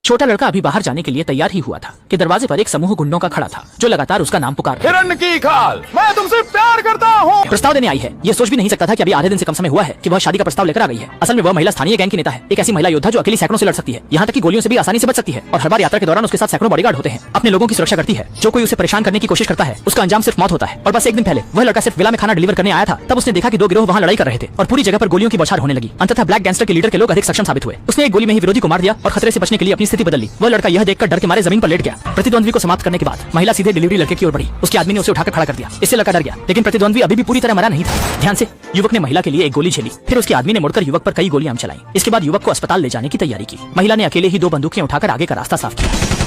छोटा लड़का अभी बाहर जाने के लिए तैयार ही हुआ था कि दरवाजे पर एक समूह गुंडों का खड़ा था जो लगातार उसका नाम पुकार रहे। हिरण की खाल, मैं तुमसे प्यार करता हूँ। प्रस्ताव देने आई है। ये सोच भी नहीं सकता था कि अभी आधे दिन से कम समय हुआ है कि वह शादी का प्रस्ताव लेकर आ गई है। असल में वह महिला स्थानीय गैंग की नेता है, एक ऐसी महिला योद्धा जो अकेली सैकड़ों से लड़ सकती है, यहाँ तक कि गोलियों से भी आसानी से बच सकती है। और हर बार यात्रा के दौरान उसके साथ सैकड़ों बॉडीगार्ड होते हैं। अपने लोगों की सुरक्षा करती है। जो कोई उसे परेशान करने की कोशिश करता है उसका अंजाम सिर्फ मौत होता है। और बस एक दिन पहले वह लड़का सिर्फ विला में खाना डिलीवर करने आया था, तब उसने देखा कि दो गिरोह वहाँ लड़ाई कर रहे थे और पूरी जगह पर गोलियों की बौछार होने लगी। अंततः ब्लैक गैंगस्टर के लीडर के लोग अधिक सक्षम साबित हुए। उसने एक गोली में ही विरोधी को मार दिया और खतरे से बचने के लिए अपनी स्थिति बदल ली। वह लड़का यह देखकर डर के मारे जमीन पर लेट गया। प्रतिद्वंद्वी को समाप्त करने के बाद महिला सीधे डिलीवरी लड़के की ओर बढ़ी। उसके आदमी ने उसे उठाकर खड़ा कर दिया। इससे लड़का डर गया, लेकिन प्रतिद्वंद्वी अभी भी पूरी तरह मरा नहीं था। ध्यान से, युवक ने महिला के लिए एक गोली झेली, फिर उसके आदमी ने मुड़कर युवक पर कई गोलियां चलाई। इसके बाद युवक को अस्पताल ले जाने की तैयारी की। महिला ने अकेले ही दो बंदूकें उठाकर आगे का रास्ता साफ किया।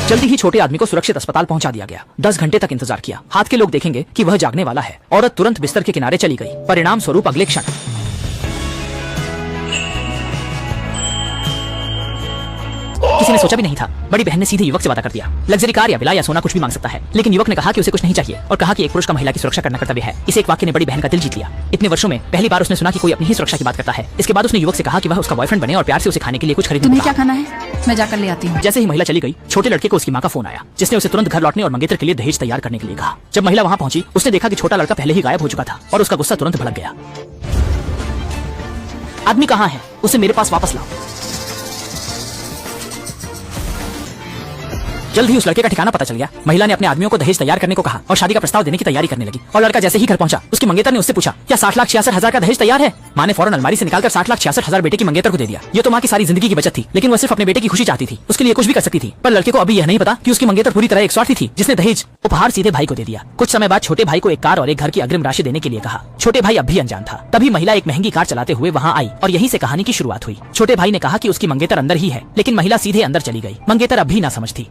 जल्दी ही छोटे आदमी को सुरक्षित अस्पताल पहुंचा दिया गया। 10 घंटे तक इंतजार किया। हाथ के लोग देखेंगे कि वह जागने वाला है। औरत तुरंत बिस्तर के किनारे चली गई। परिणाम स्वरूप अगले क्षण किसी ने सोचा भी नहीं था। बड़ी बहन ने सीधे युवक से वादा कर दिया। लग्जरी कार या विला या सोना कुछ भी मांग सकता है, लेकिन युवक ने कहा कि उसे कुछ नहीं चाहिए और कहा कि एक पुरुष का महिला की सुरक्षा करना कर्तव्य है। इस एक वाक्य ने बड़ी बहन का दिल जीत लिया। इतने वर्षों में पहली बार उसने सुना कि कोई अपनी ही सुरक्षा की बात करता है। इसके बाद उसने युवक से कहा कि वह उसका बॉयफ्रेंड बने और प्यार से उसे खाने के लिए कुछ खरीदे। तुम्हें क्या खाना है? मैं जाकर ले आती हूँ। जैसे ही महिला चली गई, छोटे लड़के को उसकी माँ का फोन आया, जिसने उसे तुरंत घर लौटने और मंगेतर के लिए दहेज तैयार करने के लिए कहा। जब महिला वहाँ पहुंची, उसने देखा कि छोटा लड़का पहले ही गायब हो चुका था और उसका गुस्सा तुरंत भड़क गया। आदमी कहाँ है? उसे मेरे पास वापस लाओ। जल्द ही उस लड़के का ठिकाना पता चल गया। महिला ने अपने आदमियों को दहेज तैयार करने को कहा और शादी का प्रस्ताव देने की तैयारी करने लगी। और लड़का जैसे ही घर पहुंचा, उसके मंगेतर ने उससे पूछा, क्या 60,66,000 का दहेज तैयार है? माँ ने फौरन अलमारी से निकालकर 60,66,000 बेटे की मंगेतर को दे दिया। ये तो माँ की सारी जिंदगी की बचत थी, लेकिन वह सिर्फ अपने बेटे की खुशी चाहती थी। उसके लिए कुछ भी कर सकती थी। पर लड़के को अभी यह नहीं पता कि उसकी मंगेतर पूरी तरह एक स्वार्थी थी, जिसने दहेज उपहार सीधे भाई को दे दिया। कुछ समय बाद छोटे भाई को एक कार और एक घर की अग्रिम राशि देने के लिए कहा। छोटे भाई अब भी अनजान था। तभी महिला एक महंगी कार चलाते हुए वहाँ आई और यहीं से कहानी की शुरुआत हुई। छोटे भाई ने कहा कि उसकी मंगेतर अंदर ही है, लेकिन महिला सीधे अंदर चली गई। मंगेतर अब भी ना समझ थी।